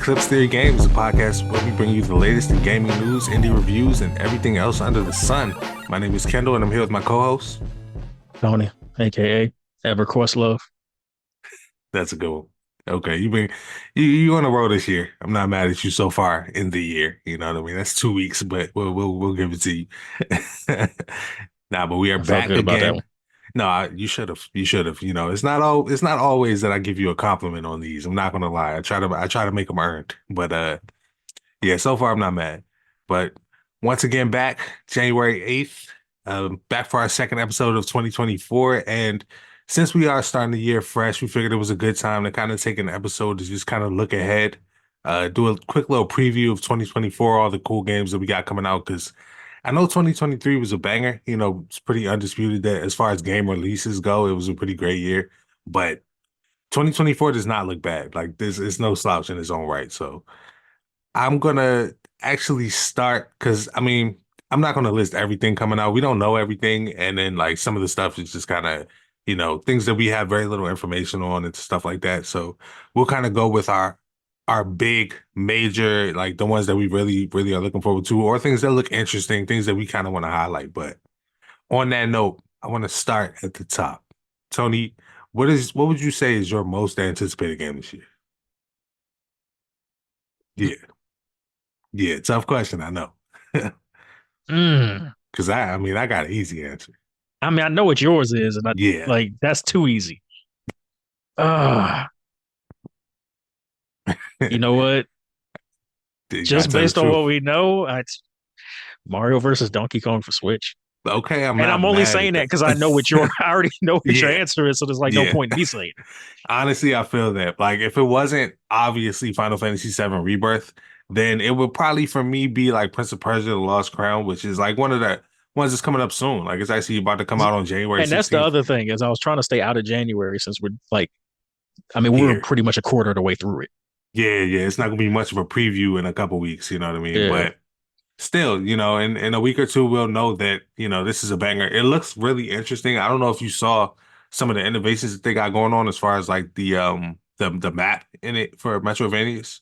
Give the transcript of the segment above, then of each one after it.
Eclipse Theory Games, a podcast where we bring you the latest in gaming news, indie reviews, and everything else under the sun. My name is Kendall, and I'm here with my co-host. Tony, aka EverQuest Love. That's a good one. Okay, you on the road this year. I'm not mad at you so far in the year. You know what I mean? That's 2 weeks, but we'll give it to you. Nah, but we are I felt back good about that again. one. No, you should have. You should have. It's not always that I give you a compliment on these. I'm not gonna lie. I try to make them earned. But yeah, so far I'm not mad. But once again, back January 8th, back for our second episode of 2024. And since we are starting the year fresh, we figured it was a good time to kind of take an episode to just kind of look ahead, do a quick little preview of 2024, all the cool games that we got coming out. Because I know 2023 was a banger. It's pretty undisputed that as far as game releases go, it was a pretty great year. But 2024 does not look bad. Like this, it's no slouch in its own right. So I'm gonna actually start because I'm not gonna list everything coming out. We don't know everything, and then like some of the stuff is just kind of things that we have very little information on and stuff like that. So we'll kind of go with our big major, like the ones that we really really are looking forward to, or things that look interesting, things that we kind of want to highlight. But on that note, I want to start at the top. Tony, what would you say is your most anticipated game this year? Yeah, yeah, tough question, I know. Mm. Because I got an easy answer. I know what yours is, and Yeah. that's too easy. Uh, you know what? You gotta Just tell the based on what truth. we know, Mario versus Donkey Kong for Switch. Okay, I'm And not I'm only mad saying at that because I know that. I already know what your Yeah, answer is, so there's like no yeah. point in me saying it. Honestly, I feel that. Like, if it wasn't obviously Final Fantasy VII Rebirth, then it would probably for me be like Prince of Persia: The Lost Crown, which is like one of the ones that's coming up soon. Like, it's actually about to come out on January And that's the 16th. other thing is I was trying to stay out of January since we're Yeah. pretty much a quarter of the way through it. Yeah, yeah. It's not gonna be much of a preview in a couple weeks, you know what I mean? Yeah. But still, in a week or two, we'll know that, this is a banger. It looks really interesting. I don't know if you saw some of the innovations that they got going on as far as like the map in it for Metroidvanias.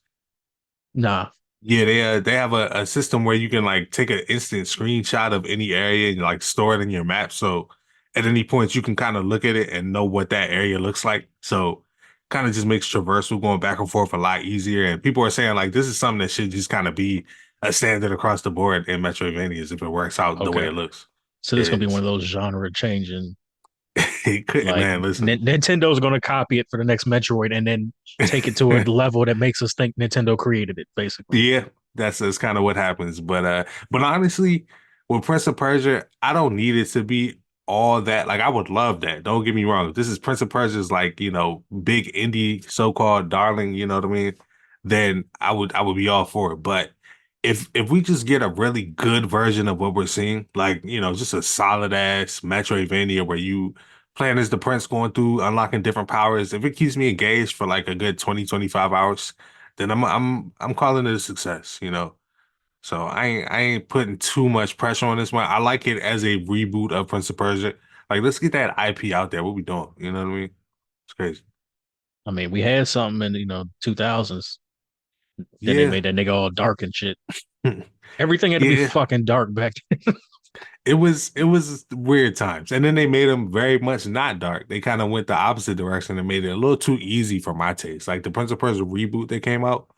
Nah. Yeah, they have a system where you can like take an instant screenshot of any area and like store it in your map. So at any point you can kind of look at it and know what that area looks like. So kind of just makes traversal going back and forth a lot easier. And people are saying like this is something that should just kind of be a standard across the board in Metroidvanias if it works out the way Okay. it looks. So this is gonna be one It's of those genre changing. it could, Like man, listen. Nintendo's going to copy it for the next Metroid and then take it to a level that makes us think Nintendo created it, basically. Yeah, that's kind of what happens. But honestly, with Prince of Persia, I don't need it to be all that. Like I would love that. Don't get me wrong. If this is Prince of Persia's like, big indie so-called darling, you know what I mean? Then I would be all for it. But if we just get a really good version of what we're seeing, like, just a solid ass Metroidvania where you playing as the prince going through unlocking different powers, if it keeps me engaged for like a good 20-25 hours, then I'm calling it a success. So I ain't putting too much pressure on this one. I like it as a reboot of Prince of Persia. Like let's get that IP out there. What we doing? You know what I mean? It's crazy. I mean, we had something in, 2000s. Then they Yeah. made that nigga all dark and shit. Everything had to be Yeah. fucking dark back then. It was weird times. And then they made them very much not dark. They kind of went the opposite direction and made it a little too easy for my taste. Like the Prince of Persia reboot that came out,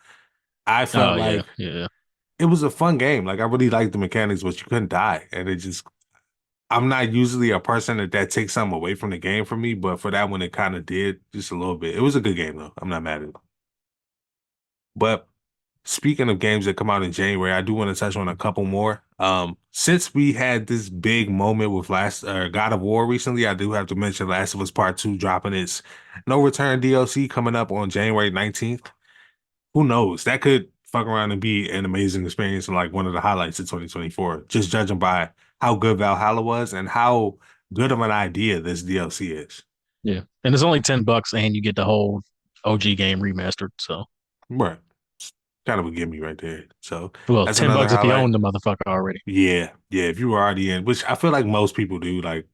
I felt Oh, yeah. like Yeah. it was a fun game. Like I really liked the mechanics, but you couldn't die. And it just I'm not usually a person that takes something away from the game for me, but for that one it kind of did just a little bit. It was a good game though. I'm not mad at it. But speaking of games that come out in January, I do want to touch on a couple more. Since we had this big moment with last God of War recently, I do have to mention Last of Us Part 2 dropping its no return DLC coming up on January 19th. Who knows? That could fuck around and be an amazing experience and like one of the highlights of 2024, just judging by how good Valhalla was and how good of an idea this DLC is. Yeah. And it's only $10 and you get the whole OG game remastered. So, Right. Kind of a gimme right there. So well, that's $10 another if you highlight. own the motherfucker already. Yeah, yeah. If you were already in, which I feel like most people do, like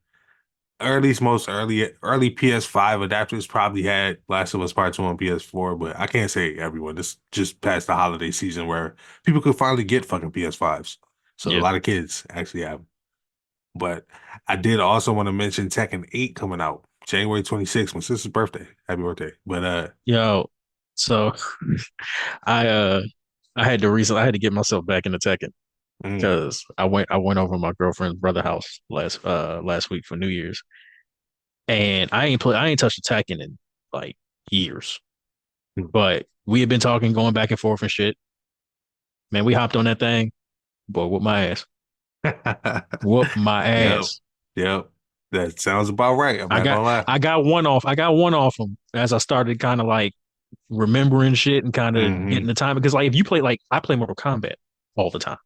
early PS5 adapters probably had Last of Us Part 2 on PS4, but I can't say everyone. This just past the holiday season where people could finally get fucking PS5s. So a Yeah. lot of kids actually have them. But I did also want to mention Tekken 8 coming out January 26th, my sister's birthday. Happy birthday. But Yo, so I I had to get myself back into Tekken mm, because I went over to my girlfriend's brother house last week for New Year's, and I ain't touched a Tekken in like years. mm. But we had been talking, going back and forth and shit. Man, we hopped on that thing. Boy, whoop my ass. Whoop my Yep. ass. Yep. That sounds about right. I'm I not got gonna lie. I got one off. I got one off him as I started kind of like remembering shit and kind of Hmm. getting the time. Because like if you play like I play Mortal Kombat all the time.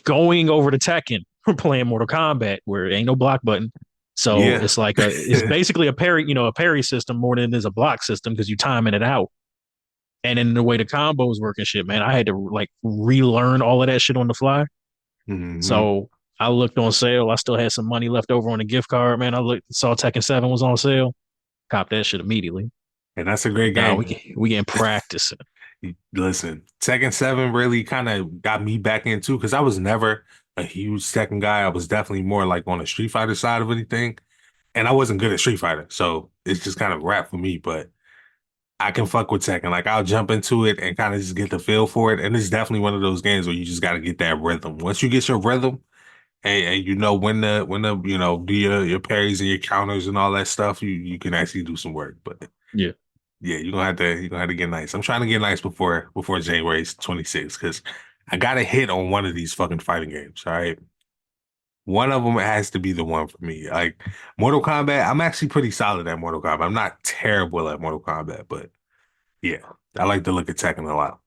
Going over to Tekken, we're playing Mortal Kombat where it ain't no block button. So Yeah. it's like it's basically a parry system more than it is a block system because you timing it out. And then the way the combos work and shit, man, I had to like relearn all of that shit on the fly. Hmm. So I looked on sale. I still had some money left over on a gift card, man. I looked, saw Tekken 7 was on sale, copped that shit immediately. And that's a great Now game. we getting practicing. Listen, Tekken 7 really kind of got me back into because I was never a huge Tekken guy. I was definitely more like on the Street Fighter side of anything. And I wasn't good at Street Fighter. So it's just kind of rap for me. But I can fuck with Tekken. Like I'll jump into it and kind of just get the feel for it. And it's definitely one of those games where you just got to get that rhythm. Once you get your rhythm and you know when to do your parries and your counters and all that stuff, you can actually do some work. But Yeah. yeah, you're gonna have to get nice. I'm trying to get nice before January 26th because I got a hit on one of these fucking fighting games. All right. One of them has to be the one for me. Like Mortal Kombat, I'm actually pretty solid at Mortal Kombat. I'm not terrible at Mortal Kombat, but yeah, I like to look at Tekken a lot.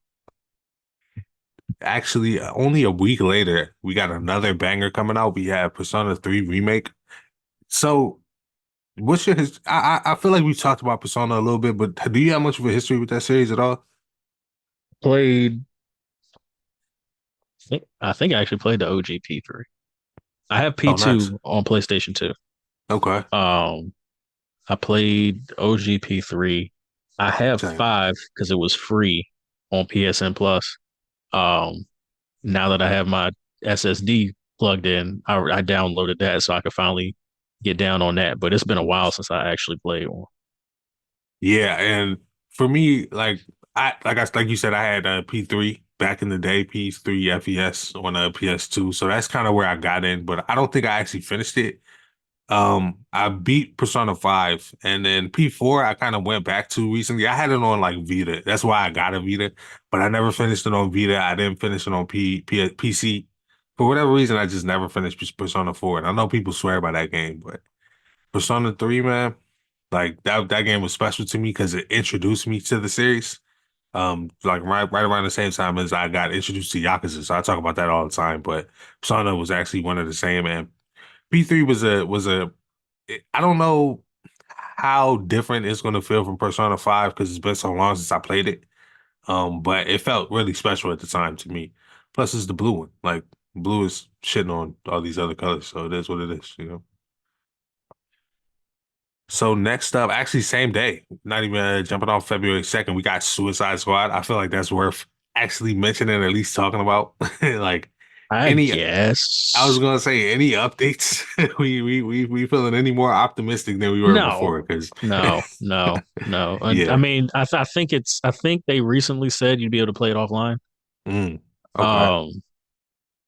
Actually, only a week later, we got another banger coming out. We have Persona 3 Remake. So, what's your his I feel like we talked about Persona a little bit, but do you have much of a history with that series at all? Played I think I actually played the OG P3. I have Oh, nice. P2 on PlayStation 2. Okay. Um I played OG P3. I have Same. 5 because it was free on PSN Plus. Um Now that I have my SSD plugged in, I downloaded that so I could finally get down on that. But it's been a while since I actually played one. Yeah, and for me, like you said, I had a P3 back in the day, P3 FES on a PS2, so that's kind of where I got in. But I don't think I actually finished it. I beat Persona 5, and then P4 I kind of went back to recently. I had it on like Vita. That's why I got a Vita, but I never finished it on Vita. I didn't finish it on PC. For whatever reason, I just never finished Persona 4. And I know people swear by that game, but Persona 3, man, like that game was special to me because it introduced me to the series. Like right around the same time as I got introduced to Yakuza. So I talk about that all the time, but Persona was actually one of the same. And P3 was a I don't know how different it's going to feel from Persona 5 because it's been so long since I played it. But it felt really special at the time to me. Plus, it's the blue one. Like, blue is shitting on all these other colors, so it is what it is. So next up, actually same day, not even jumping off February 2nd, we got Suicide Squad. I feel like that's worth actually mentioning, at least talking about. Like I any, I was guess gonna say any updates. We feeling any more optimistic than we were no, before because no. I yeah. mean, I think they recently said you'd be able to play it offline. Mm, okay. Um,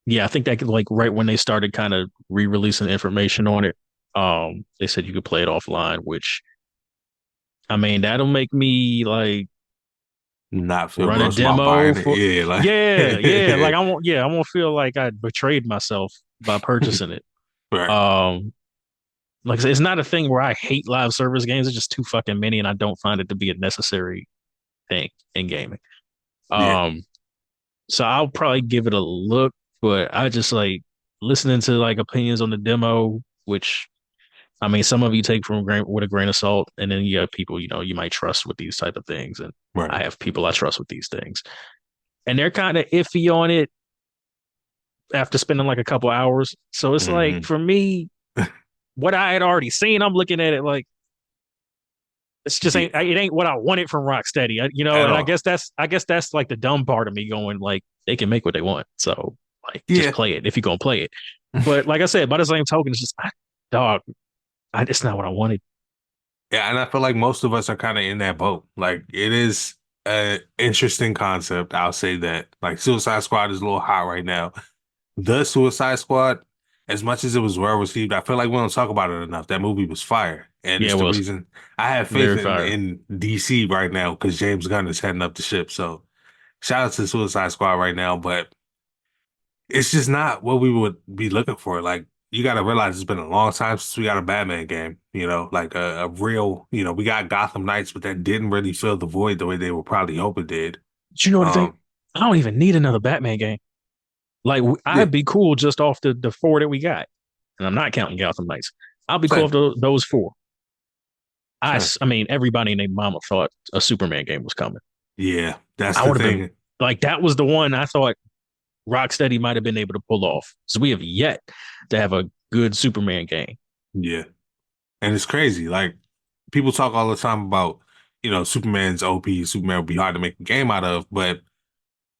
yeah, I think that could, like right when they started kind of re-releasing information on it, they said you could play it offline, which I mean that'll make me like Not feel run a gross about demo buying it. for Yeah, yeah, like like I won't feel like I betrayed myself by purchasing it. right. Um like I said, it's not a thing where I hate live service games. It's just too fucking many and I don't find it to be a necessary thing in gaming. Yeah. Um so I'll probably give it a look, but I just like listening to like opinions on the demo, which I mean some of you take from with a grain of salt, and then you have people, you might trust with these type of things. And Right. I have people I trust with these things. And they're kind of iffy on it after spending like a couple hours. So it's like Hmm. for me, what I had already seen, I'm looking at it like it's just ain't Yeah, it ain't what I wanted from Rocksteady. at And all. I guess that's like the dumb part of me going like they can make what they want. So like just Yeah. play it if you're gonna play it. But like I said, by the same token, it's just dog, it's not what I wanted. Yeah, and I feel like most of us are kind of in that boat. Like it is an interesting concept. I'll say that. Like Suicide Squad is a little hot right now. The Suicide Squad, as much as it was well received, I feel like we don't talk about it enough. That movie was fire, and Yeah, it's it the was reason I have faith very in fire. in DC right now because James Gunn is heading up the ship. So shout out to Suicide Squad right now, but it's just not what we would be looking for. Like you got to realize it's been a long time since we got a Batman game. Like a real. We got Gotham Knights, but that didn't really fill the void the way they were probably hoping it did. But you know the thing? Um, I don't even need another Batman game. Like yeah, I'd be cool just off the four that we got, and I'm not counting Gotham Knights. I'll be cool same, off those four. same. I mean, everybody named Mama thought a Superman game was coming. Yeah, that's I the would have been thing. like, that was the one I thought Rocksteady might have been able to pull off. So we have yet to have a good Superman game. Yeah, and it's crazy. Like people talk all the time about, Superman's OP, Superman would be hard to make a game out of, but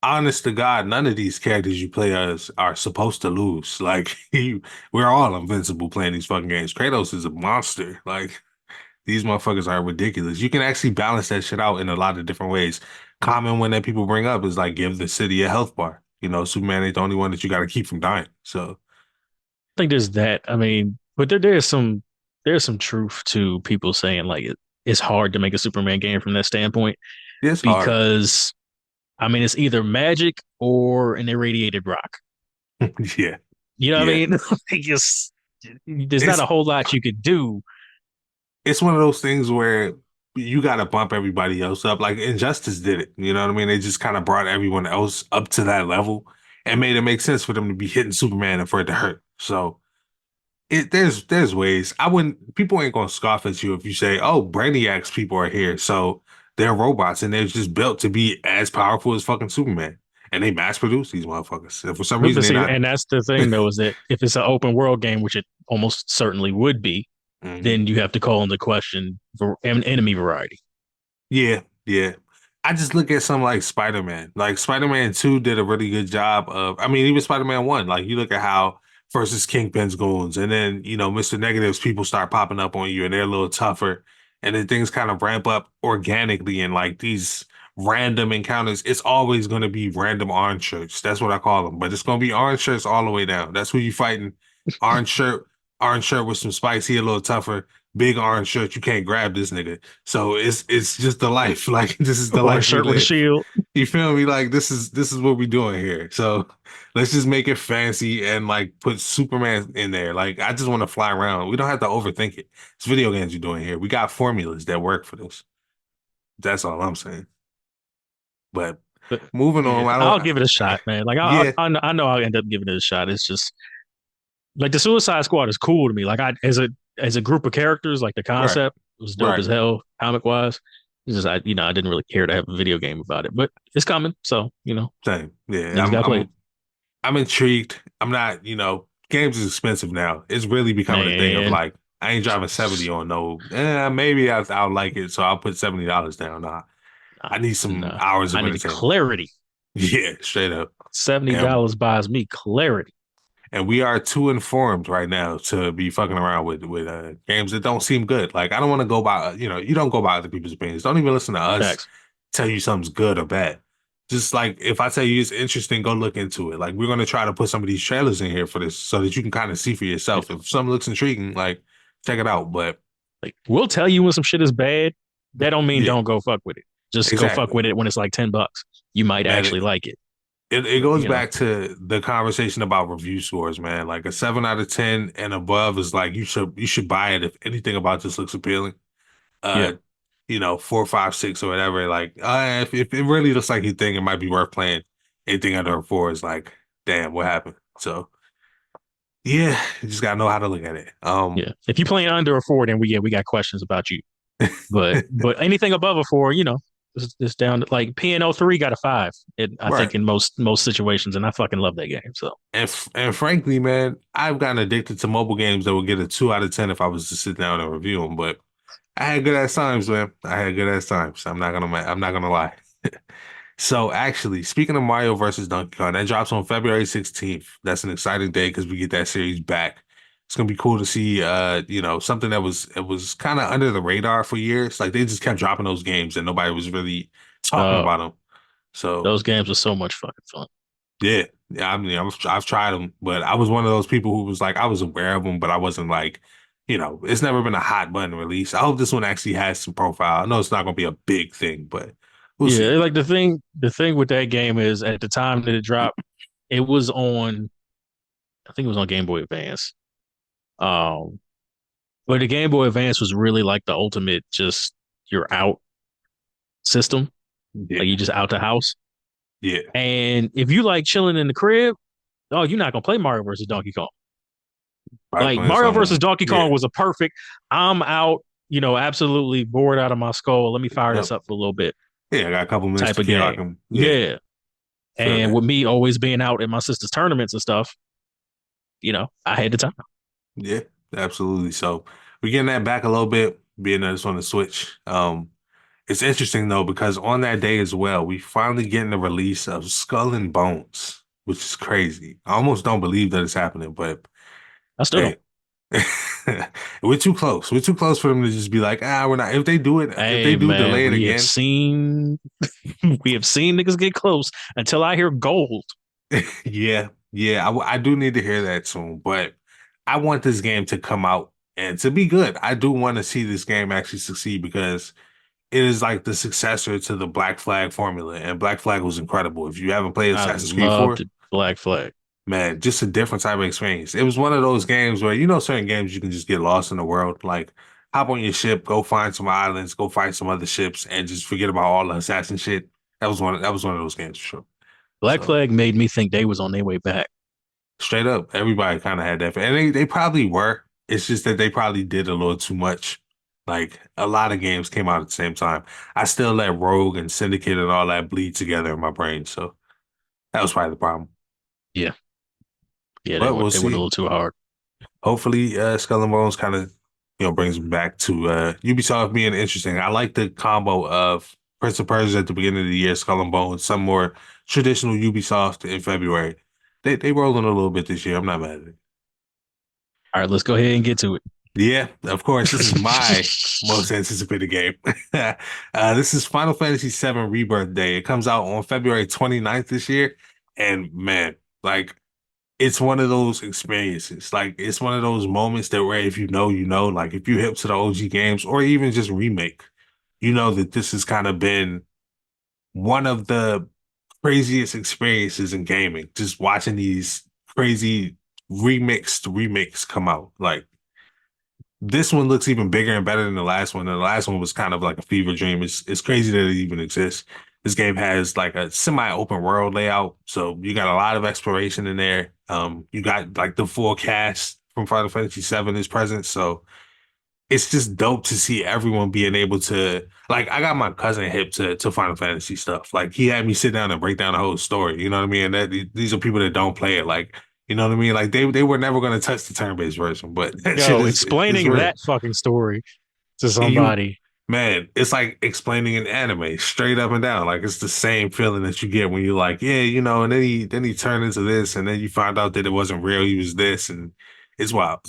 honest to God, none of these characters you play as are supposed to lose. Like we're all invincible playing these fucking games. Kratos is a monster. Like these motherfuckers are ridiculous. You can actually balance that shit out in a lot of different ways. Common one that people bring up is like give the city a health bar. Superman ain't the only one that you got to keep from dying. So I think there's that. I mean, but there's some truth to people saying like it's hard to make a Superman game from that standpoint it's hard. because I mean it's either magic or an irradiated rock. Yeah, You know what I yeah. mean? Like there's not It's a whole lot you could do. it's one of those things where you got to bump everybody else up. Like Injustice did it. You know what I mean? They just kind of brought everyone else up to that level and made it make sense for them to be hitting Superman and for it to hurt. So there's ways. I wouldn't. People ain't gonna scoff at you if you say, "Oh, Brainiacs people are here." So they're robots and they're just built to be as powerful as fucking Superman. And they mass produce these motherfuckers. And for some reason But they're see, not. and that's the thing though, is that if it's an open world game, which it almost certainly would be, Mhm. then you have to call into question enemy variety. Yeah, yeah. I just look at something like Spider-Man. Like Spider-Man 2 did a really good job of, I mean, even Spider-Man 1, like you look at how versus Kingpin's goons, and then, Mr. Negative's people start popping up on you and they're a little tougher. And then things kind of ramp up organically and like these random encounters. It's always going to be random orange shirts. That's what I call them. But it's going to be orange shirts all the way down. That's who you fighting. Orange shirt, orange shirt with some spice. He a little tougher. Big orange shirt. You can't grab this nigga. So it's just the life. Like this is the Or a life we shirt with a live. shield. You feel me? Like this is what we doing here. So let's just make it fancy and like put Superman in there. Like I just want to fly around. We don't have to overthink it. It's video games you're doing here. We got formulas that work for this. That's all I'm saying. But But moving yeah, on, I I'll don't. give it a shot, man. Like Yeah, I know I'll end up giving it a shot. It's just like the Suicide Squad is cool to me. Like I as a group of characters, like the right, concept was dope right. as hell, comic wise. It's just I didn't really care to have a video game about it, but it's coming, so Same. Yeah, you just I'm gotta play it, I'm I'm intrigued. I'm not. Games is expensive now. It's really becoming a thing of man. like I ain't driving 70 on no. Maybe I'll like it, so I'll put $70 down. Nah, I need some Nah, hours I of need entertainment. clarity. Yeah, straight up. Seventy And dollars buys me clarity. and we are too informed right now to be fucking around with games that don't seem good. Like I don't want to go by you don't go by other people's opinions. Don't even listen to us Facts. tell you something's good or bad. Just like if I tell you it's interesting, go look into it. Like we're gonna try to put some of these trailers in here for this so that you can kind of see for Yeah. yourself. If something looks intriguing, like check it out. But Like we'll tell you when some shit is bad. That don't mean yeah, don't go fuck with it. Just go fuck exactly. with it when it's like $10. You might And actually like it. it goes You know, back to the conversation about review scores, man. Like a 7 out of 10 and above is like you should buy it if anything about this looks appealing. yeah. uh 4, 5, 6 or whatever. Like, if it really looks like you think it might be worth playing, anything under a 4 is like, damn, what happened? So yeah, you just gotta know how to look at it. Yeah. If you playing under a four, then we got questions about you. But anything above a four, It's down to like PNO3 got a 5. I Right. think in most situations, and I fucking love that game. So And frankly, man, I've gotten addicted to mobile games that would get a 2 out of 10 if I was to sit down and review them. But I had good ass times, man. I had good ass times. I'm not gonna lie. So actually, speaking of Mario versus Donkey Kong, that drops on February 16th. That's an exciting day because we get that series back. It's gonna be cool to see something that was kind of under the radar for years. Like they just kept dropping those games and nobody was really talking uh, about them. So those games are so much fucking fun. yeah, yeah. I mean, I've tried them, but I was one of those people who was like, I was aware of them, but I wasn't like, it's never been a hot button release. I hope this one actually has some profile. I know it's not gonna be a big thing, but we'll Yeah, see. like the thing with that game is at the time that it dropped, it was on. I think it was on Game Boy Advance. Um, but the Game Boy Advance was really like the ultimate just you're out system. Yeah, Like you just out the house. yeah. And if you like chilling in the crib, oh, you're not gonna play Mario versus Donkey Kong. Probably Like playing Mario versus some. Donkey Yeah, Kong was a perfect. I'm out, absolutely bored out of my skull. Let me fire this yep. up for a little bit Yeah, I got a couple minutes type to of kill. I game. can. Yeah, Yeah. feel And that. with me always being out in my sister's tournaments and stuff, I had the time. Yeah, absolutely. So we're getting that back a little bit, being that it's on the Switch. It's interesting though because on that day as well, we finally getting the release of Skull and Bones, which is crazy. I almost don't believe that it's happening, but I still don't. hey, we're too close. We're too close for them to just be like, we're not. If they Hey do man, delay it we have again, seen we have seen niggas get close until I hear gold. yeah, yeah, I do need to hear that soon. But I want this game to come out and to be good. I do want to see this game actually succeed because it is like the successor to the Black Flag formula, and Black Flag was incredible. If you haven't played I Assassin's Creed 4, loved Black Flag. man, just a different type of experience. It was one of those games where certain games you can just get lost in the world, like hop on your ship, go find some islands, go find some other ships, and just forget about all the assassin shit. That was one of those games for sure. Black So Flag made me think they was on their way back. straight up, everybody kind of had that, and they probably were. It's just that they probably did a little too much. Like a lot of games came out at the same time. I still let Rogue and Syndicate and all that bleed together in my brain, so that was probably the problem. Yeah, yeah, they But went we'll they went a see. little too hard. Hopefully, Skull and Bones kind of brings me back to Ubisoft being interesting. I like the combo of Prince of Persia at the beginning of the year, Skull and Bones, some more traditional Ubisoft in February. They rolling a little bit this year. I'm not mad at it. All right, let's go ahead and get to it. Yeah, of course. This is my most anticipated game. This is Final Fantasy VII Rebirth Day. It comes out on February 29th this year. And man, like it's one of those experiences. Like it's one of those moments that where if you know, like if you hip to the OG games or even just remake, you know that this has kind of been one of the craziest experiences in gaming. Just watching these crazy remixed remakes come out. Like this one looks even bigger and better than the last one. And the last one was kind of like a fever dream. It's crazy that it even exists. This game has like a semi-open world layout, so you got a lot of exploration in there. You got like the full cast from Final Fantasy VII is present, so it's just dope to see everyone being able to like. I got my cousin hip to Final Fantasy stuff. Like he had me sit down and break down the whole story. You know what I mean? And these are people that don't play it. Like you know what I mean? Like they were never going to touch the turn-based version, but that shit Yo, is explaining real. that fucking story to You somebody. man, it's like explaining an anime straight up and down. Like it's the same feeling that you get when you're like, yeah, and then he turned into this, and then you find out that it wasn't real. He was this, and it's wild.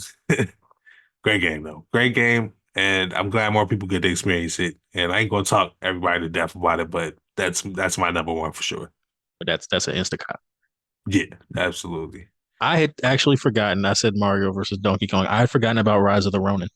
Great game though, great game, and I'm glad more people get to experience it. And I ain't gonna talk everybody to death about it, but that's my number one for sure. But that's an Instacart. Yeah, absolutely. I had actually forgotten. I said Mario versus Donkey Kong. I had forgotten about Rise of the Ronin.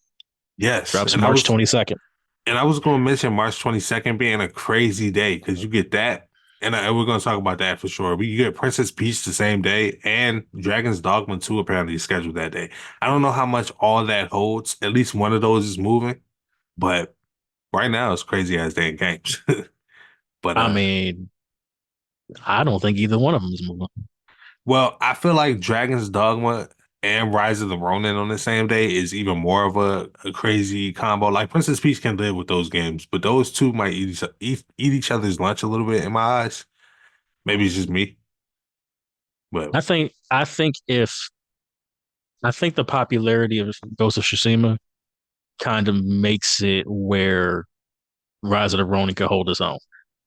Yes, Drops March 22nd. and I was going to mention March 22nd being a crazy day because you get that, and we're going to talk about that for sure. But you get Princess Peach the same day, and Dragon's Dogma 2 apparently is scheduled that day. I don't know how much all that holds. At least one of those is moving, but right now it's crazy as day in games. But I mean, I don't think either one of them is moving. well, I feel like Dragon's Dogma. and Rise of the Ronin on the same day is even more of a crazy combo. Like Princess Peach can live with those games, but those two might eat each other's lunch a little bit in my eyes. Maybe it's just me, but I think the popularity of Ghost of Tsushima kind of makes it where Rise of the Ronin could hold its own.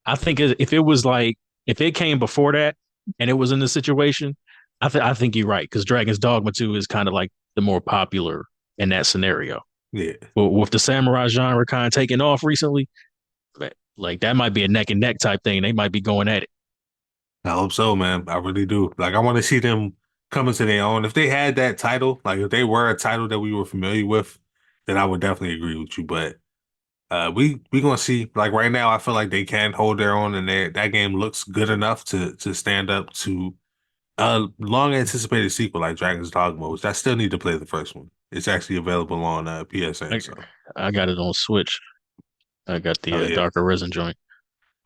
I think if it was like if it came before that and it was in this situation, I think you're right because Dragon's Dogma 2 is kind of like the more popular in that scenario. yeah, But with the samurai genre kind of taking off recently, like that might be a neck and neck type thing. They might be going at it. I hope so, man. I really do. Like I want to see them come into their own. If they had that title, like if they were a title that we were familiar with, then I would definitely agree with you. But we gonna see. Like right now, I feel like they can hold their own, and that game looks good enough to stand up to a long anticipated sequel like Dragon's Dogma, which I still need to play the first one. It's actually available on PSN, I, so I got it on Switch. I got oh the yeah, Dark Arisen joint.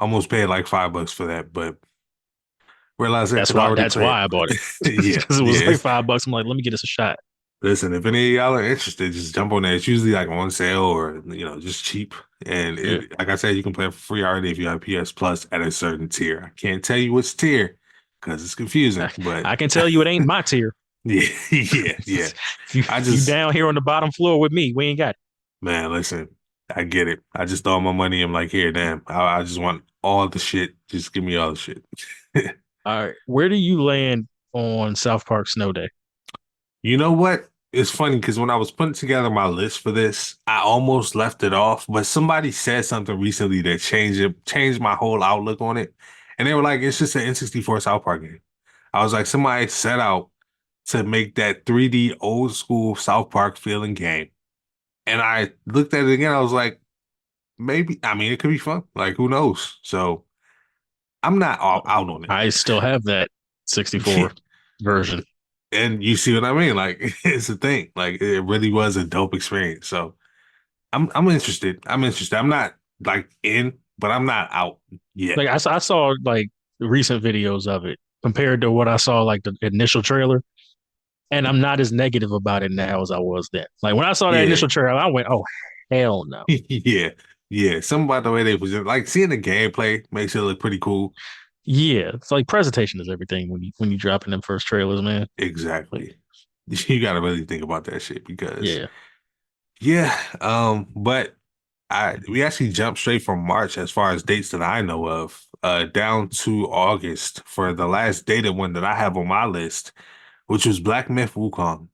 almost paid like $5 for that, but realized that That's because I why. already That's played. why I bought it Yeah, because it yeah. was like $5. I'm like, let me get this a shot. Listen, if any of y'all are interested, just jump on there. It's usually like on sale or just cheap. And Yeah, like I said, you can play it for free already if you have PS Plus at a certain tier. I can't tell you which tier because it's confusing, but I can tell you it ain't my tier. yeah, yeah, yeah. I You just down here on the bottom floor with me, we ain't got it. Man, listen, I get it. I just throw my money. I'm like, here, damn. I just want all the shit. Just give me all the shit. All right, where do you land on South Park Snow Day? You know what? It's funny because when I was putting together my list for this, I almost left it off, but somebody said something recently that changed my whole outlook on it. And they were like, it's just an N64 South Park game. I was like, somebody set out to make that 3D old school South Park feeling game. And I looked at it again. I was like, maybe, I mean, it could be fun. Like, who knows? So I'm not all out on it. I still have that 64 version. And you see what I mean? Like it's a thing. Like it really was a dope experience. So I'm interested. I'm interested. I'm not like in, but I'm not out yet. Like I saw like recent videos of it compared to what I saw like the initial trailer, and I'm not as negative about it now as I was then. Like when I saw that Yeah. initial trailer, I went, "Oh hell no!" Yeah. Yeah. Something about the way they present, like seeing the gameplay makes it look pretty cool. Yeah, it's like presentation is everything when you drop in them first trailers, man. Like Exactly. You gotta really think about that shit because yeah, yeah, but I we actually jumped straight from March as far as dates that I know of, down to August for the last dated one that I have on my list, which was Black Myth Wukong.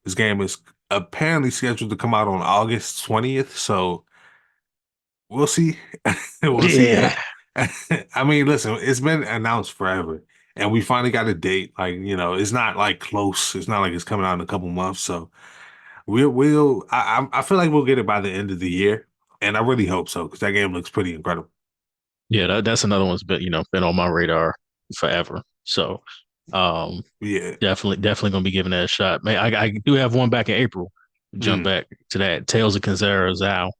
This game is apparently scheduled to come out on August 20th, so we'll see. We'll see. yeah, I mean, listen, it's been announced forever, and we finally got a date. Like, it's not like close. It's not like it's coming out in a couple months, so I feel like we'll get it by the end of the year, and I really hope so because that game looks pretty incredible. yeah. That's another one's been on my radar forever. So um, Yeah. definitely gonna be giving that a shot. Man, I do have one back in April. Jump Mm. back to that Tales of Kenzera Zao.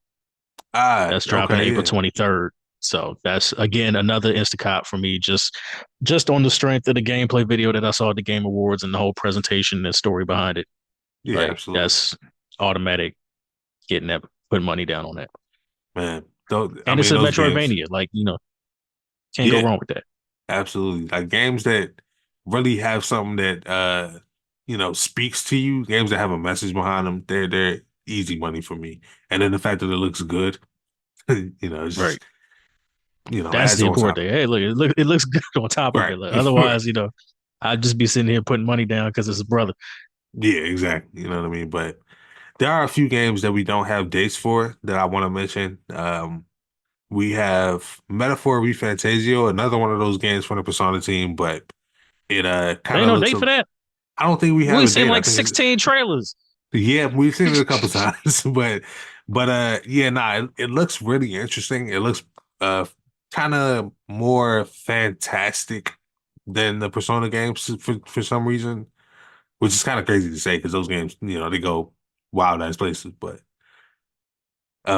That's dropping Okay, April yeah. 23rd. So that's again another Instacop for me, just on the strength of the gameplay video that I saw at the Game Awards and the whole presentation and story behind it. Yeah, Like absolutely. that's automatic getting that putting money down on that. Man, though, I And it's mean, a those games, Metroidvania. Like, can't go yeah, wrong with that. absolutely. Like games that really have something that speaks to you, games that have a message behind them, they're easy money for me. And then the fact that it looks good, it's Right. just, That's adds the on important top. thing. Hey, look, it looks good on top of Right. it. Like, Right. otherwise, I'd just be sitting here putting money down because it's his brother. Yeah, exactly. You know what I mean? But there are a few games that we don't have dates for that I want to mention. We have Metaphor ReFantasio, another one of those games from the Persona team, but it There kind ain't of no looks date for that. I don't think we have We a seen date. I like think it's 16 trailers. yeah, we've seen it a couple times, but yeah, nah, it looks really interesting. It looks uh kind of more fantastic than the Persona games for some reason, which is kind of crazy to say because those games, they go wild ass places. But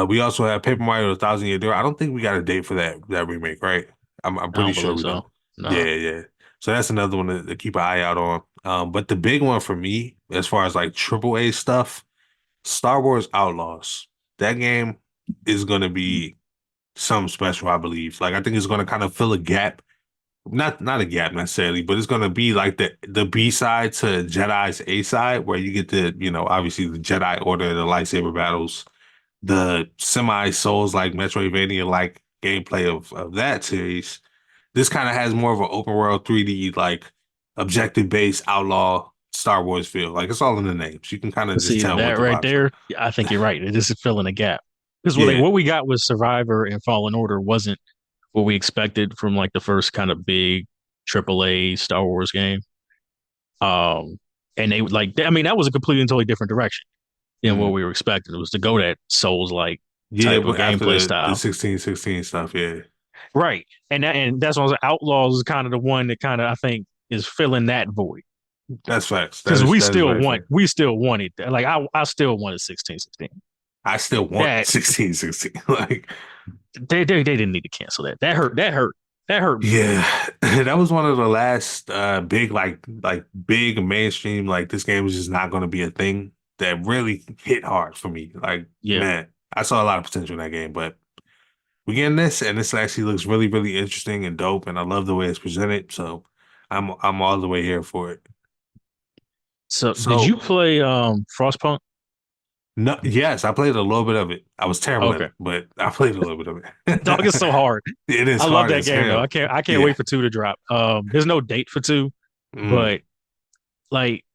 we also have Paper Mario: The Thousand Year Door. I don't think we got a date for that remake, right? I'm I pretty don't sure believe we so. don't. Yeah, Nah. yeah. So that's another one to keep an eye out on. But the big one for me, as far as like AAA stuff, Star Wars Outlaws. That game is going to be something special, I believe. Like I think it's going to kind of fill a gap. Not a gap necessarily, but it's going to be like the B side to Jedi's A side, where you get the, obviously the Jedi Order, the lightsaber battles, the semi Souls like Metroidvania like gameplay of that series. This kind of has more of an open world 3D like objective based outlaw Star Wars feel. Like it's all in the names. You can kind of But just see tell what that the right vibes are. there, I think you're right. It is filling a gap because Yeah. what we got with Survivor and Fallen Order wasn't what we expected from like the first kind of big AAA Star Wars game. Um, and they like, I mean, that was a completely and totally different direction than what Mhm. we were expecting. It was to go that Souls like Yeah, type of but after gameplay the style, 1616 stuff, yeah. right? And that's what I was like, Outlaws is kind of the one that kind of I think is filling that void That's facts. That because is that is very fair. we still want it. Like I still wanted 1616. I still want That 1616. Like, they didn't need to cancel that. That hurt me. yeah, that was one of the last big like big mainstream like this game is just not going to be a thing that really hit hard for me. Like, Yeah. man, I saw a lot of potential in that game, but we getting this, and this actually looks really, really interesting and dope, and I love the way it's presented. So I'm all the way here for it. So did So you play Frostpunk? no, yes, I played a little bit of it. I was terrible at Okay. it, but I played a little bit of Dog is it. so hard. It is I love hard that as game though. hell. I can't Yeah. wait for two to drop. There's no date for two, Mm, but like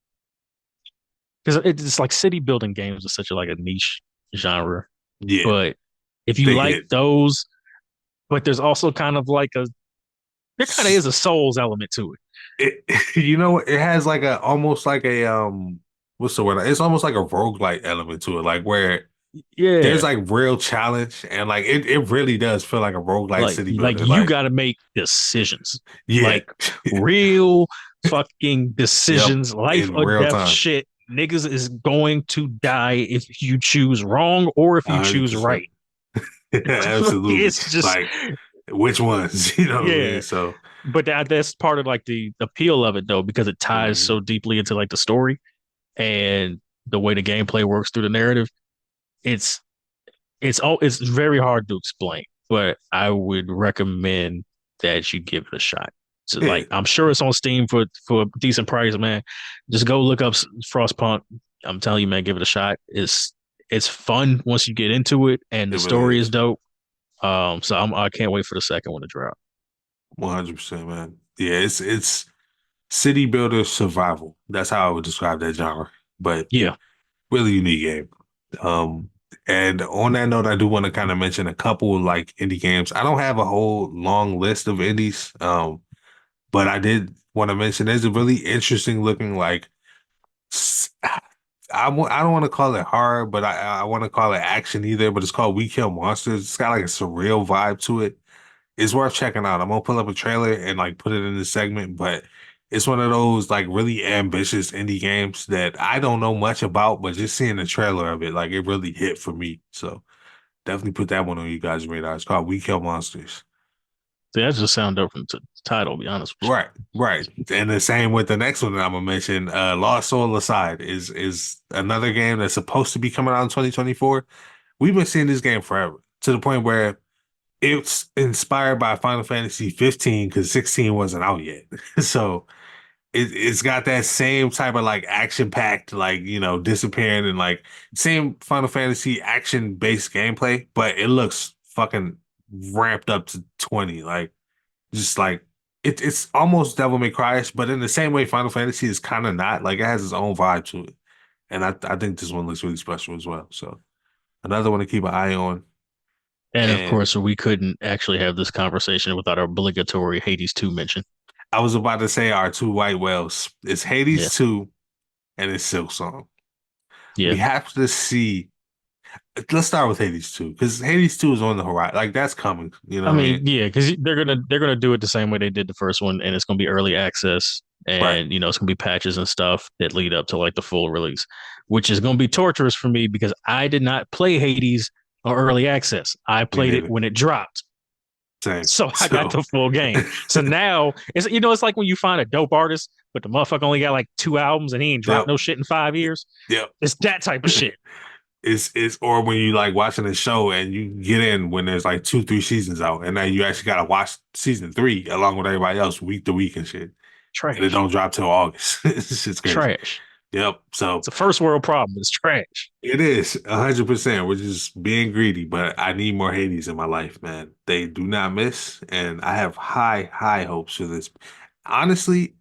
because it's like city building games is such a like a niche genre. yeah, But if you they like hit. those, but there's also kind of like a there kind of is a Souls element to it. It, it has like a almost like a what's the word? It's almost like a roguelike element to it, like where there's Yeah. like real challenge and like it really does feel like a roguelike city Like builder. you Like, got to make decisions, yeah. like real fucking Yep. decisions, life In or real death time. shit. Niggas is going to die if you choose wrong or if you choose 100%. right. Absolutely. It's just Like which ones? You know what I mean? yeah, So but that's part of like the appeal of it though because it ties mhm. so deeply into like the story and the way the gameplay works through the narrative. It's it's very hard to explain, but I would recommend that you give it a shot. So Yeah, like I'm sure it's on Steam for a decent price, man. Just go look up Frostpunk. I'm telling you, man, give it a shot. It's fun once you get into it, and the it really story is is. dope. So I can't wait for the second one to drop. 100%, man. Yeah, it's city builder survival. That's how I would describe that genre. But Yeah, really unique game. Um, and on that note, I do want to kind of mention a couple like indie games. I don't have a whole long list of indies. But I did want to mention there's a really interesting looking like s- I don't want to call it horror, but I want to call it action either. But it's called We Kill Monsters. It's got like a surreal vibe to it. It's worth checking out. I'm gonna pull up a trailer and like put it in the segment, but it's one of those like really ambitious indie games that I don't know much about, but just seeing the trailer of it, like it really hit for me. So definitely put that one on you guys' radar. It's called We Kill Monsters. so that just sound dope from the title. To be honest with Right, right. And the same with the next one that I'm gonna mention, Lost Soul Aside is another game that's supposed to be coming out in 2024. We've been seeing this game forever to the point where it's inspired by Final Fantasy 15 because 16 wasn't out yet. So it's got that same type of like action packed, like, disappearing and like same Final Fantasy action based gameplay, but it looks fucking ramped up to 20. Like, just like it's almost Devil May Cry-ish, but in the same way Final Fantasy is kind of not. Like, it has its own vibe to it. And I think this one looks really special as well. So another one to keep an eye on. and of And course, we couldn't actually have this conversation without our obligatory Hades 2 mention. I was about to say our two white whales. It's Yeah, Hades 2 and it's Silk Song. yeah. We have to see. Let's start with Hades 2 because Hades 2 is on the horizon. Like, that's coming. You know I what I mean, mean? yeah, because they're gonna do it the same way they did the first one, and it's gonna be early access, Right. and it's gonna be patches and stuff that lead up to like the full release, which is gonna be torturous for me because I did not play Hades on early access. I Me played it neither. when it dropped. Same. So I got So the full game. So now it's like when you find a dope artist, but the motherfucker only got like 2 albums and he ain't dropped yep, no shit in 5 years. yep. It's that type of shit. It's or when you like watching a show and you get in when there's like 2, 3 seasons out, and now you actually gotta watch season 3 along with everybody else week to week and shit, and it Trash. don't drop till August. It's just crazy. Trash. Yep. So It's a first world problem. It's trash. it is 100%. We're just being greedy, but I need more Hades in my life, man. They do not miss, and I have high, high hopes for this. Honestly,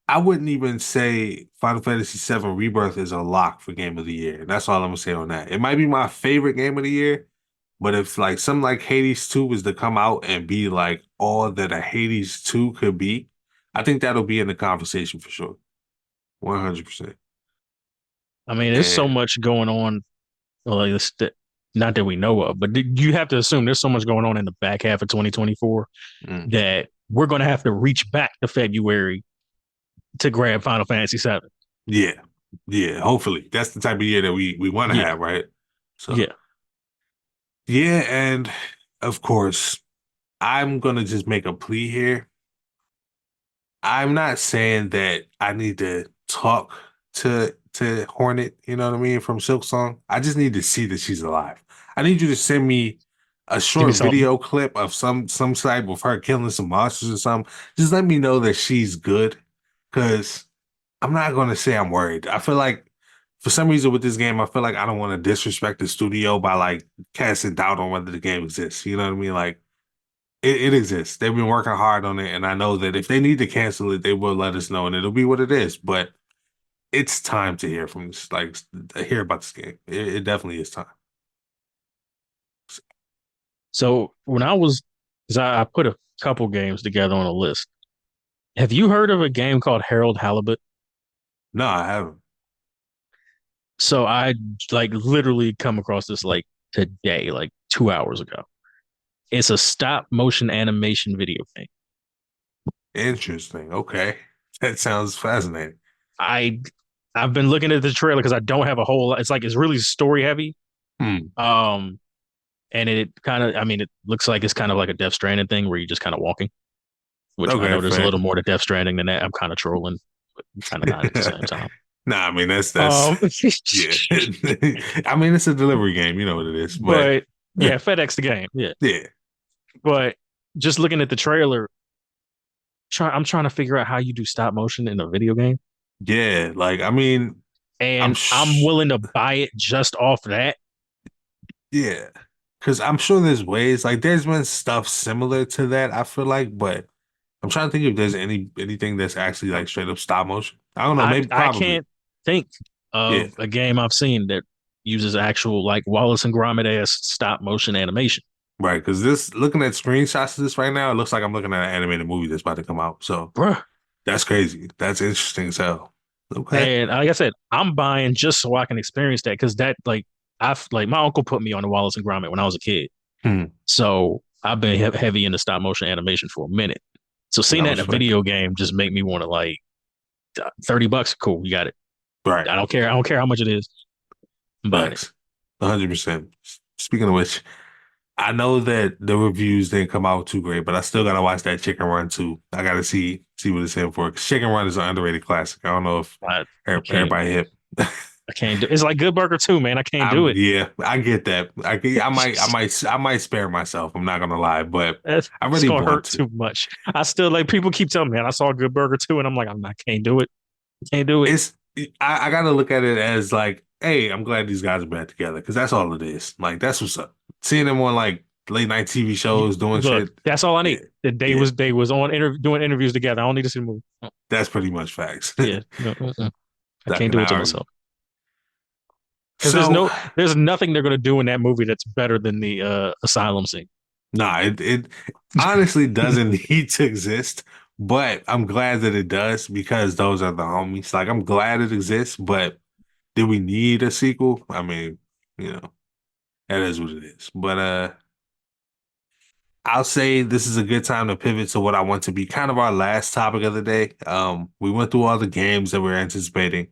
I wouldn't even say Final Fantasy VII Rebirth is a lock for Game of the Year. That's all I'm gonna say on that. It might be my favorite game of the year, but if like something like Hades 2 was to come out and be like all that a Hades 2 could be, I think that'll be in the conversation for sure. 100%. I mean, there's so And much going on. Well, like not that we know of, but you have to assume there's so much going on in the back half of 2024 mm, that we're going to have to reach back to February to grab Final Fantasy VII. yeah, yeah, hopefully. That's the type of year that we want to Yeah, have, right? So yeah. yeah, and of course, I'm gonna just make a plea here. I'm not saying that I need to talk to Hornet, you know what I mean, from Silk Song. I just need to see that she's alive. I need you to send me a Give me short something. video clip of some type of her killing some monsters or something. Just let me know that she's good, because I'm not gonna say I'm worried. I feel like for some reason with this game, I feel like I don't want to disrespect the studio by like casting doubt on whether the game exists. You know what I mean? Like it exists. They've been working hard on it, and I know that if they need to cancel it, they will let us know, and it'll be what it is. But it's time to hear from this, like hear about this game. It definitely is time. So when because I put a couple games together on a list. Have you heard of a game called Harold Halibut? No, I haven't. So I like literally come across this like today, like 2 hours ago. It's a stop motion animation video game. Interesting. Okay, that sounds fascinating. I I've been looking at the trailer because I don't have a whole lot. It's like it's really story heavy. Hmm. Um, and it kind of, I mean, it looks like it's kind of like a Death Stranding thing where you're just kind of walking, which I Okay, know there's a fair. little more to Death Stranding than that. I'm kind of trolling, but kind of not at the same time. Nah, I mean that's Um, yeah. I mean it's a delivery game, you know what it is, but but yeah, FedEx the game. Yeah, yeah, but just looking at the trailer, I'm trying to figure out how you do stop motion in a video game, yeah. Like I mean, I'm and I'm sh willing to buy it just off that. yeah, because I'm sure there's ways. Like there's been stuff similar to that. I feel like, but I'm trying to think if there's anything that's actually like straight up stop motion. I don't know. Maybe I probably. can't think Yeah, of a game I've seen that uses actual like Wallace and Gromit ass stop motion animation. right. Because this looking at screenshots of this right now, it looks like I'm looking at an animated movie that's about to come out. So Bruh. that's crazy. That's interesting as hell. Okay. And like I said, I'm buying just so I can experience that because that like I've like my uncle put me on the Wallace and Gromit when I was a kid. Hmm. So I've been heavy into stop motion animation for a minute. So seeing I that in a respect it. video game just make me want to like $30. Cool, you got it. Right. I don't care. I don't care how much it is. I'm buying it. Facts. 100%. Speaking of which, I know that the reviews didn't come out too great, but I still gotta watch that Chicken Run too. I gotta see what it's in for. 'Cause Chicken Run is an underrated classic. I don't know if I can't. everybody hit. I can't do. It's like Good Burger too, man. I can't do it. Yeah, I get that. I might spare myself. I'm not gonna lie, but I It's really gonna want hurt to. too much. I still like people keep telling me, and I saw Good Burger too, and I'm like, I can't do it. Can't do it. It's I gotta look at it as like, hey, I'm glad these guys are back together because that's all it is. Like that's what's up. Seeing them on like late night TV shows doing Look, shit. that's all I Yeah, need. That yeah, they was on doing interviews together. I don't need to see the movie. Oh, that's pretty much facts. yeah, no, I I can't do it cannot to argue. myself because So, there's nothing they're gonna do in that movie that's better than the asylum scene. nah, it honestly doesn't need to exist, but I'm glad that it does because those are the homies. Like, I'm glad it exists, but do we need a sequel? I mean, you know, that is what it is. But I'll say this is a good time to pivot to what I want to be kind of our last topic of the day. We went through all the games that we're anticipating,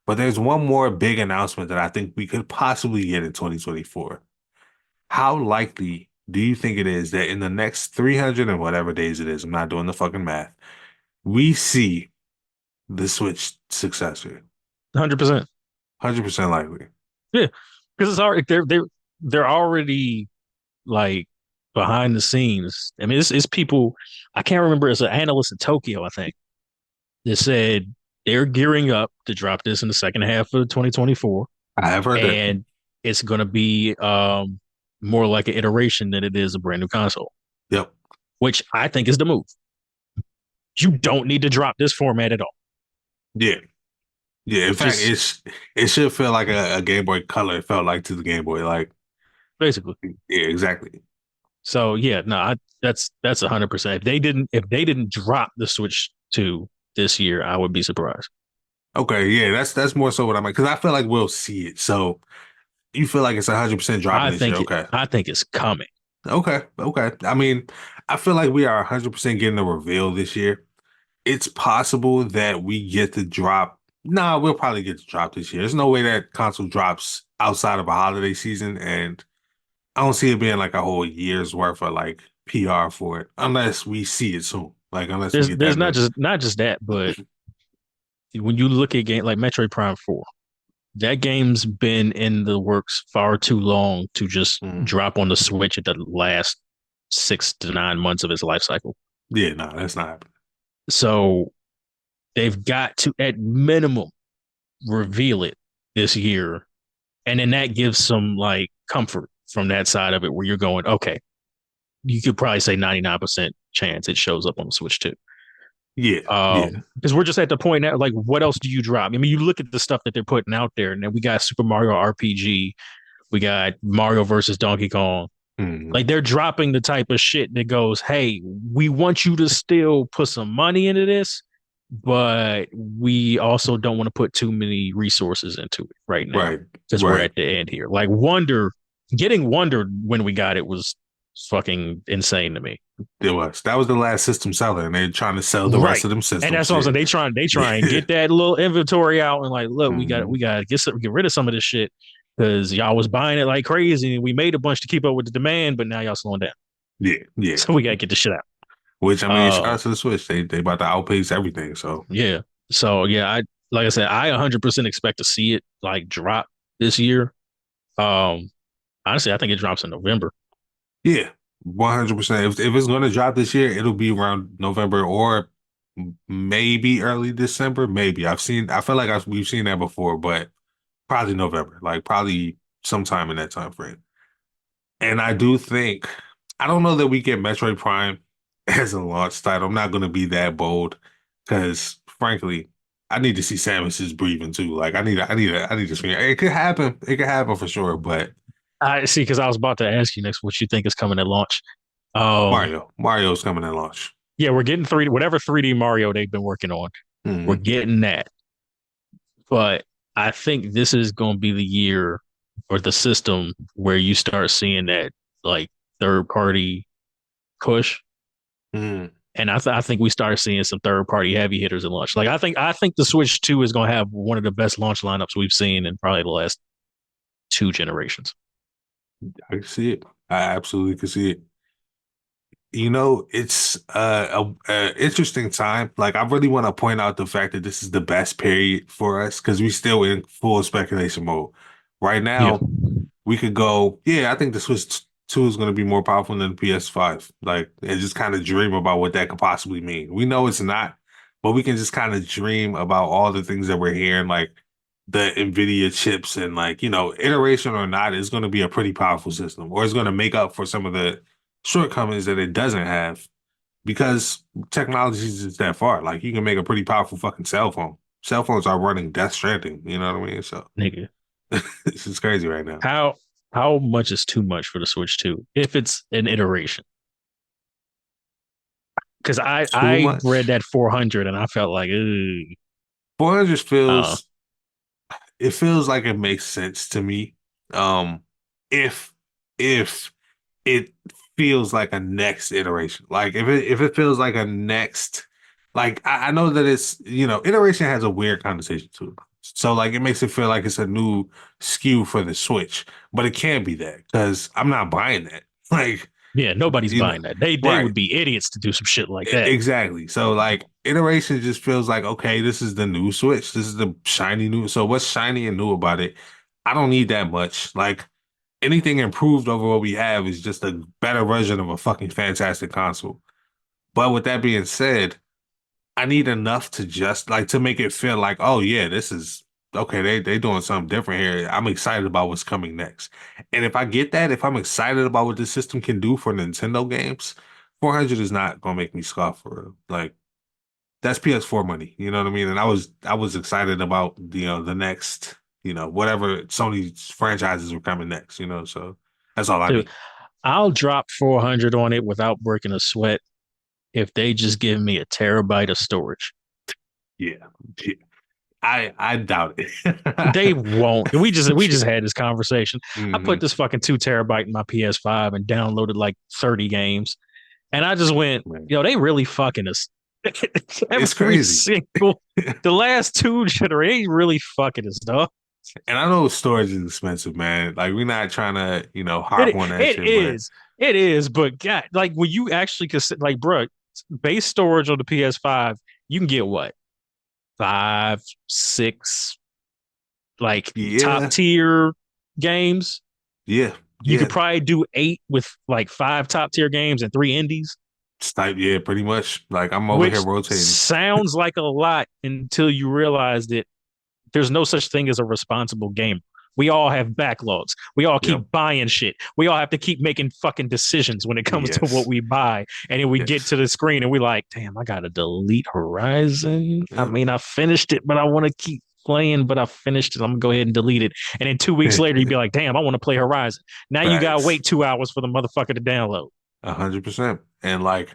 but there's one more big announcement that I think we could possibly get in 2024. How likely do you think it is that in the next 300 and whatever days it is, I'm not doing the fucking math, we see the Switch successor? 100%. 100% likely. Yeah, because it's already they're already like behind the scenes. I mean, it's people. I can't remember. It's an analyst in Tokyo, I think, that said they're gearing up to drop this in the second half of 2024, I have heard that. and it's going to be more like an iteration than it is a brand new console, Yep. which I think is the move. You don't need to drop this format at all. Yeah. Yeah. In fact, Just it should feel like a Game Boy Color. It felt like to the Game Boy. Like, basically. yeah, exactly. So yeah, no, that's 100%. If they didn't drop the Switch 2 this year, I would be surprised. Okay. Yeah. That's more so what I'm like, because I feel like we'll see it. So you feel like it's 100% dropping I this year. think it. Okay. I think it's coming. Okay. Okay. I mean, I feel like we are 100% getting a reveal this year. It's possible that we get the drop. Nah, we'll probably get the drop this year. There's no way that console drops outside of a holiday season, and I don't see it being like a whole year's worth of like PR for it, unless we see it soon. Like unless we get There's that not news. just that, but when you look at game like Metroid Prime 4, that game's been in the works far too long to just Mm. drop on the Switch at the last 6 to 9 months of its life cycle. Yeah, no, that's not happening. So they've got to, at minimum, reveal it this year. And then that gives some like comfort from that side of it where you're going, okay, you could probably say 99% chance it shows up on the Switch too. Yeah, yeah, Because we're just at the point now, like, what else do you drop? I mean, you look at the stuff that they're putting out there, and then we got Super Mario RPG, we got Mario versus Donkey Kong. mm, Like, they're dropping the type of shit that goes, hey, we want you to still put some money into this, but we also don't want to put too many resources into it right now right, because we're right. at the end here. Like, getting Wonder when we got it was fucking insane to me. That was the last system seller, and they're trying to sell the rest Right. of them And systems. that's what I'm Yeah, saying. They try and yeah, get that little inventory out and like, look, mm, we got to get rid of some of this shit because y'all was buying it like crazy and we made a bunch to keep up with the demand, but now y'all slowing down. yeah, yeah. So we got to get the shit out. Which I mean, shout Uh, out to the Switch. They about to outpace everything. So yeah. So yeah, I like I said, I 100% expect to see it like drop this year. Um, Honestly, I think it drops in November. yeah, 100%. If it's going to drop this year, it'll be around November or maybe early December. Maybe I feel like we've seen that before, but probably November, like probably sometime in that time frame. And I do think I don't know that we get Metroid Prime as a launch title. I'm not going to be that bold because, frankly, I need to see Samus's breathing too. Like I need to see. It could happen. It could happen for sure. But I see because I was about to ask you next what you think is coming at launch. Um, Mario's coming at launch. yeah, we're getting whatever 3D Mario they've been working on. We're Hmm. getting that. But I think this is going to be the year or the system where you start seeing that like third party push. Hmm. And I think we start seeing some third party heavy hitters at launch. Like I think the Switch 2 is going to have one of the best launch lineups we've seen in probably the last two generations. I can see it. I absolutely can see it. It's a interesting time. Like, I really want to point out the fact that this is the best period for us because we still in full speculation mode. Right Yeah. now, we could go, yeah, I think the Switch 2 is going to be more powerful than the PS5. Like, and just kind of dream about what that could possibly mean. We know it's not, but we can just kind of dream about all the things that we're hearing, like the NVIDIA chips and like, iteration or not, it's going to be a pretty powerful system, or it's going to make up for some of the shortcomings that it doesn't have because technology is just that far. Like, you can make a pretty powerful fucking cell phone. Cell phones are running Death Stranding, you know what I mean? So Nigga. this is crazy right now. How much is too much for the Switch 2 if it's an iteration? Because Too I read much. that 400 and I felt like, ugh, 400 uh, feels like it makes sense to me. If if it feels like a next iteration, like if it feels like a next, like I know that it's iteration has a weird connotation to it. So like it makes it feel like it's a new SKU for the Switch, but it can't be that because I'm not buying that. Like Yeah, nobody's You know, buying that. They right. would be idiots to do some shit like that. Exactly. So like iteration just feels like, okay, this is the new Switch. This is the shiny new. So what's shiny and new about it? I don't need that much. Like anything improved over what we have is just a better version of a fucking fantastic console. But with that being said, I need enough to just like to make it feel like, oh yeah, this is okay. They doing something different here. I'm excited about what's coming next. And if I get that, if I'm excited about what this system can do for Nintendo games, 400 is not gonna make me scoff for real. Like that's PS4 money. You know what I mean? And I was excited about the next whatever Sony's franchises were coming next. So that's all I Dude, need. I'll drop 400 on it without breaking a sweat if they just give me a terabyte of storage. Yeah. Yeah. I doubt They it. won't. We just had this conversation. I put hmm this fucking 2 terabyte in my PS5 and downloaded like 30 games. And I just went, Man, yo, they really fucking us. it's Every crazy. single the last two generations really fucking us, dog. And I know storage is expensive, man. Like we're not trying to, harp It on that it shit, but is. It is, but God, like when you actually consider like, bro, base storage on the PS5, you can get what? Five, six, like top yeah, tier games. yeah, You yeah. could probably do eight with like five top tier games and three indies, It's type, yeah, pretty much. Like I'm over here which rotating. sounds like a lot until you realize that there's no such thing as a responsible gamer. We all have backlogs. We all Yep. keep buying shit. We all have to keep making fucking decisions when it comes to what Yes. we buy. And then we get Yes. to the screen and we like, damn, I gotta delete Horizon. I Yep. mean, I finished it, but I want to keep playing, but I finished it. I'm gonna go ahead and delete it. And then 2 weeks later, you'd be like, damn, I want to play Horizon. Now you gotta Facts. wait 2 hours for the motherfucker to download. 100%. And like,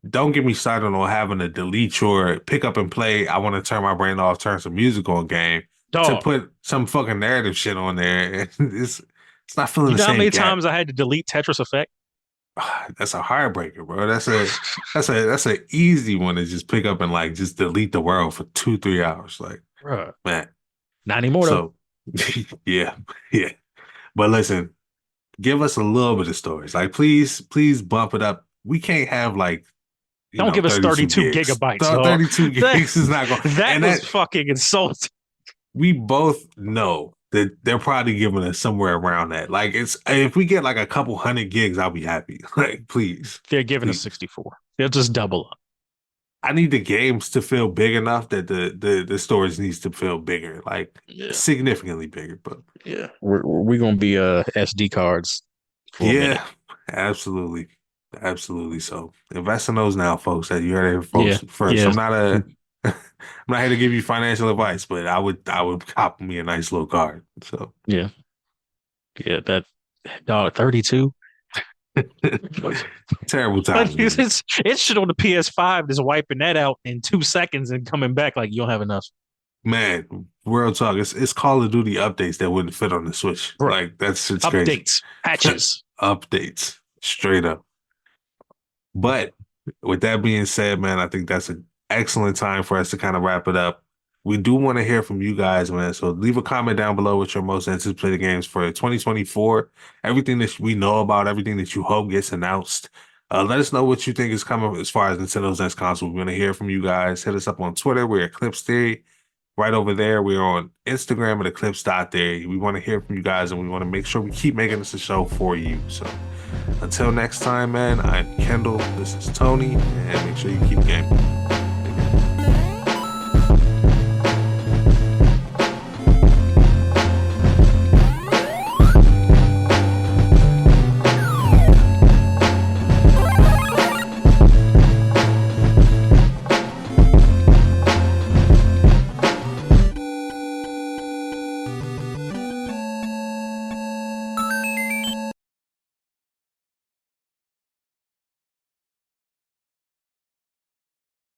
don't get me started on having to delete your pick up and play. I want to turn my brain off, turn some music on game to Dog, put some fucking narrative shit on there. It's not filling you the know how same many gap. times I had to delete Tetris Effect? That's a heartbreaker, bro. That's a easy one to just pick up and like just delete the world for 2, 3 hours. Like, Bruh, man. not anymore though. So yeah, yeah. But listen, give us a little bit of stories. Like, please bump it up. We can't have like, Don't give us 32 32 gigs. gigabytes, dog. 32 That gigs is not going. that And was that fucking insulting. we both know that they're probably giving us somewhere around that. Like, it's if we get like a couple hundred gigs, I'll be happy. Like, please, They're giving us please. 64. They'll just double up. I need the games to feel big enough that the storage needs to feel bigger, like Yeah, significantly bigger. But yeah. We're gonna be SD cards for a minute. yeah, absolutely, absolutely. So invest in those now, folks. That you heard it here, Yeah, folks. First, yeah, I'm not here to give you financial advice, but I would cop me a nice little card. So yeah, yeah. That dog 32. terrible Like times, man. it's shit on the PS5 just wiping that out in 2 seconds and coming back like you don't have enough. Man, real talk. It's Call of Duty updates that wouldn't fit on the Switch. Bro, Like that's it's crazy. updates, patches. Updates, straight up. But with that being said, man, I think that's an excellent time for us to kind of wrap it up. We do want to hear from you guys, man. So leave a comment down below with your most anticipated games for 2024. Everything that we know about, everything that you hope gets announced. Let us know what you think is coming as far as Nintendo's next console. We want to hear from you guys. Hit us up on Twitter. We're Eclipse Theory. Right over there. We're on Instagram at Eclipse.theory. We want to hear from you guys and we want to make sure we keep making this a show for you. So until next time, man, I'm Kendall. This is Tony. And make sure you keep gaming.